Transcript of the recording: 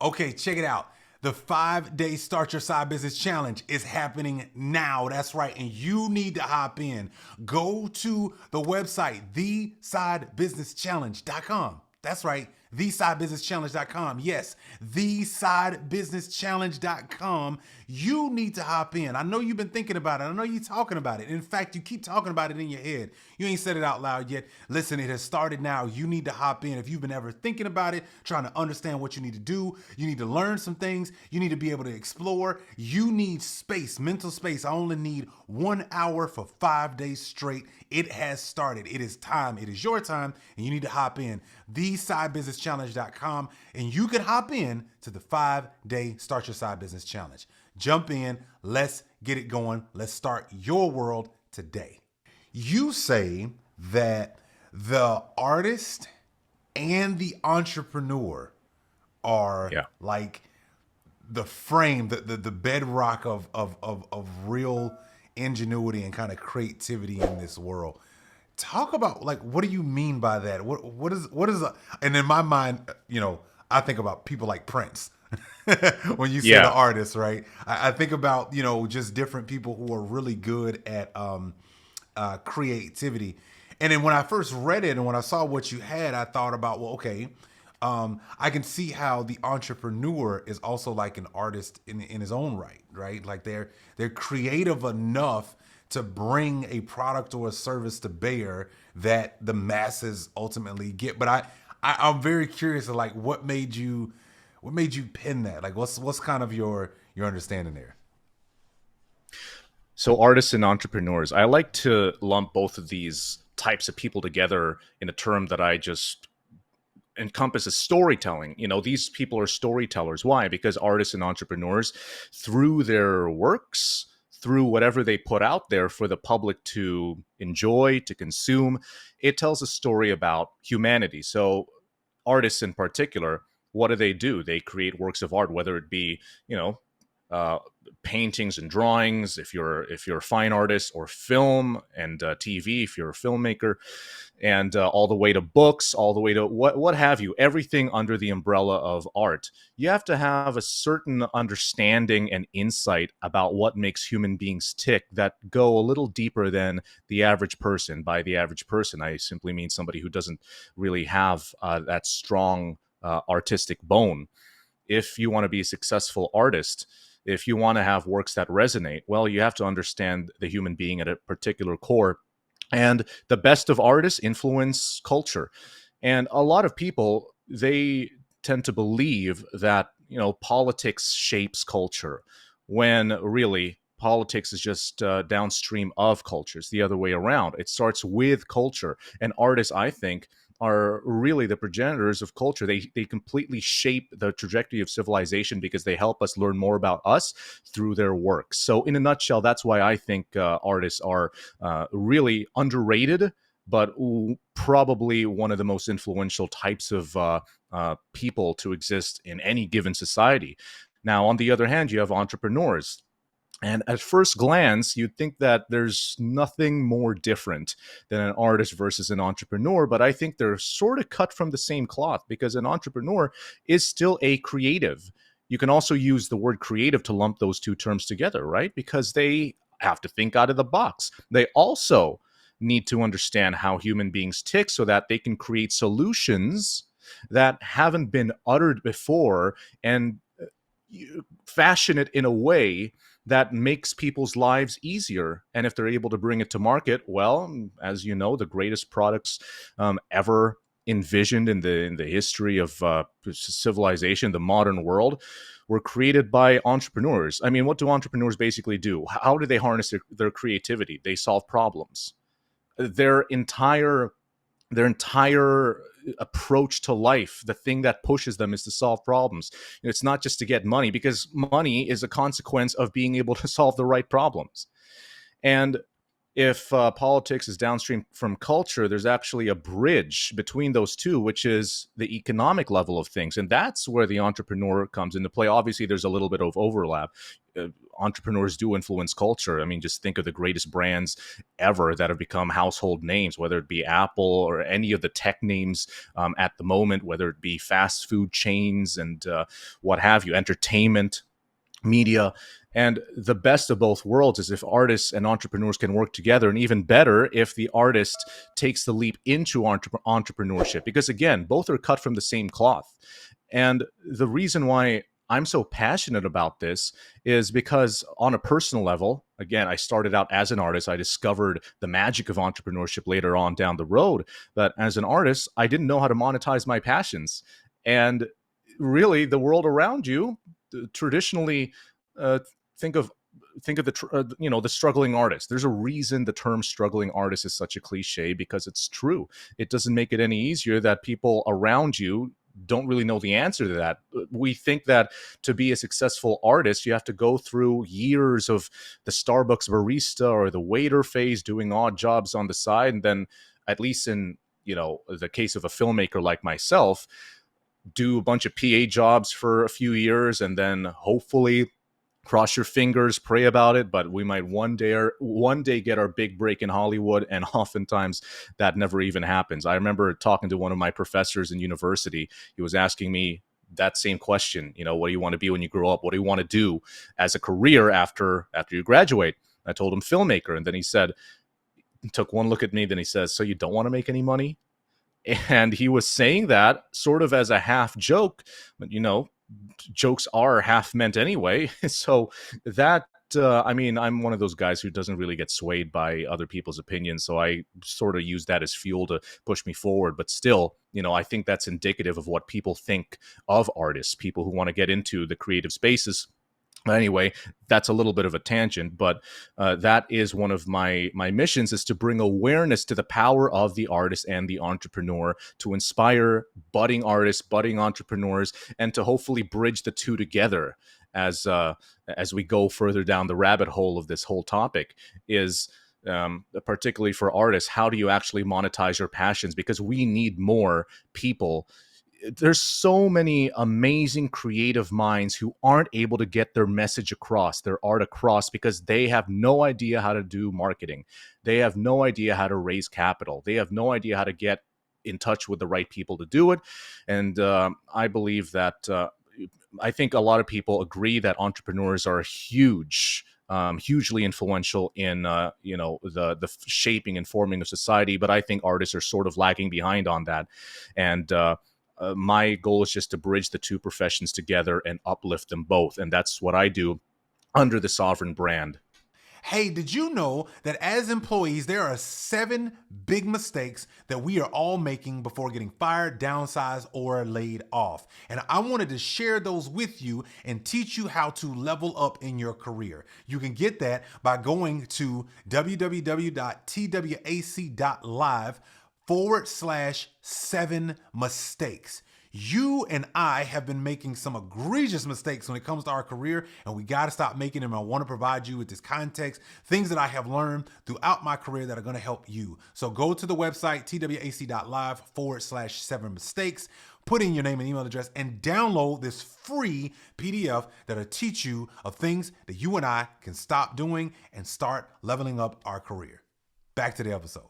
Okay, check it out. The 5-day Start Your Side Business Challenge is happening now. That's right. And you need to hop in. Go to the website, thesidebusinesschallenge.com. That's right. Thesidebusinesschallenge.com. Yes, thesidebusinesschallenge.com. You need to hop in. I know you've been thinking about it. I know you're talking about it. In fact, you keep talking about it in your head. You ain't said it out loud yet. Listen, it has started now. You need to hop in. If you've been ever thinking about it, trying to understand what you need to do, you need to learn some things, you need to be able to explore, you need space, mental space. I only need 1 hour for 5 days straight. It has started. It is time. It is your time, and you need to hop in. Thesidebusinesschallenge.com, and you can hop in to the 5-day Start Your Side Business Challenge. Jump in. Let's get it going. Let's start your world today. You say that the artist and the entrepreneur are like the frame, the bedrock of real ingenuity and kind of creativity in this world. Talk about, like, what do you mean by that? What is and in my mind, I think about people like Prince. When you say the artist, right? I think about, just different people who are really good at creativity. And then when I first read it and when I saw what you had, I thought about, well, okay, I can see how the entrepreneur is also like an artist in his own right, right? Like they're creative enough to bring a product or a service to bear that the masses ultimately get. But I'm very curious of, like, what made you pen that? Like, what's kind of your understanding there? So artists and entrepreneurs, I like to lump both of these types of people together in a term that I just encompasses storytelling. These people are storytellers. Why? Because artists and entrepreneurs, through their works, through whatever they put out there for the public to enjoy, to consume, it tells a story about humanity. So artists in particular, what do? They create works of art, whether it be, uh, paintings and drawings, if you're a fine artist, or film and TV, if you're a filmmaker, and all the way to books, all the way to what have you, everything under the umbrella of art. You have to have a certain understanding and insight about what makes human beings tick that go a little deeper than the average person. By the average person, I simply mean somebody who doesn't really have that strong artistic bone. If you want to be a successful artist, if you want to have works that resonate, well, you have to understand the human being at a particular core. And the best of artists influence culture. And a lot of people, they tend to believe that, politics shapes culture, when really politics is just downstream of culture. It's the other way around. It starts with culture. And artists, I think, are really the progenitors of culture. They completely shape the trajectory of civilization because they help us learn more about us through their works. So in a nutshell, that's why I think artists are really underrated, but probably one of the most influential types of people to exist in any given society. Now, on the other hand, you have entrepreneurs. And at first glance, you'd think that there's nothing more different than an artist versus an entrepreneur, but I think they're sort of cut from the same cloth, because an entrepreneur is still a creative. You can also use the word creative to lump those two terms together, right? Because they have to think out of the box. They also need to understand how human beings tick so that they can create solutions that haven't been uttered before, and fashion it in a way that makes people's lives easier. And if they're able to bring it to market, well, as you know, the greatest products ever envisioned in the history of civilization, the modern world, were created by entrepreneurs. I mean, what do entrepreneurs basically do? How do they harness their creativity? They solve problems. Their entire approach to life, the thing that pushes them, is to solve problems. It's not just to get money, because money is a consequence of being able to solve the right problems. And if politics is downstream from culture, there's actually a bridge between those two, which is the economic level of things. And that's where the entrepreneur comes into play. Obviously, there's a little bit of overlap. Entrepreneurs do influence culture. I mean, just think of the greatest brands ever that have become household names, whether it be Apple or any of the tech names at the moment, whether it be fast food chains and what have you, entertainment, media. And the best of both worlds is if artists and entrepreneurs can work together, and even better if the artist takes the leap into entrepreneurship, because again, both are cut from the same cloth. And the reason why I'm so passionate about this is because on a personal level, again, I started out as an artist. I discovered the magic of entrepreneurship later on down the road. But as an artist, I didn't know how to monetize my passions. And really, the world around you traditionally uh, think of the struggling artist. There's a reason the term struggling artist is such a cliche, because it's true. It doesn't make it any easier that people around you don't really know the answer to that. We think that to be a successful artist, you have to go through years of the Starbucks barista or the waiter phase, doing odd jobs on the side, and then, at least in the case of a filmmaker like myself, do a bunch of PA jobs for a few years, and then hopefully, cross your fingers, pray about it, but we might one day get our big break in Hollywood, and oftentimes that never even happens. I remember talking to one of my professors in university. He was asking me that same question, what do you want to be when you grow up? What do you want to do as a career after you graduate? I told him filmmaker, and then he took one look at me, then he says, so you don't want to make any money? And he was saying that sort of as a half joke, but jokes are half meant anyway. So that, I'm one of those guys who doesn't really get swayed by other people's opinions. So I sort of use that as fuel to push me forward. But still, I think that's indicative of what people think of artists, people who want to get into the creative spaces. Anyway, that's a little bit of a tangent, but that is one of my missions, is to bring awareness to the power of the artist and the entrepreneur, to inspire budding artists, budding entrepreneurs, and to hopefully bridge the two together as we go further down the rabbit hole of this whole topic. Is particularly for artists, how do you actually monetize your passions? Because we need more people. There's so many amazing creative minds who aren't able to get their message across, their art across, because they have no idea how to do marketing. They have no idea how to raise capital. They have no idea how to get in touch with the right people to do it. And I believe that I think a lot of people agree that entrepreneurs are hugely influential in the shaping and forming of society. But I think artists are sort of lagging behind on that. And my goal is just to bridge the two professions together and uplift them both. And that's what I do under the Sovereign brand. Hey, did you know that as employees, there are 7 big mistakes that we are all making before getting fired, downsized, or laid off? And I wanted to share those with you and teach you how to level up in your career. You can get that by going to www.twac.live/7 mistakes. You and I have been making some egregious mistakes when it comes to our career, and we got to stop making them. I want to provide you with this context, things that I have learned throughout my career that are going to help you. So go to the website, twac.live/7 mistakes, put in your name and email address, and download this free PDF that'll teach you of things that you and I can stop doing and start leveling up our career. Back to the episode.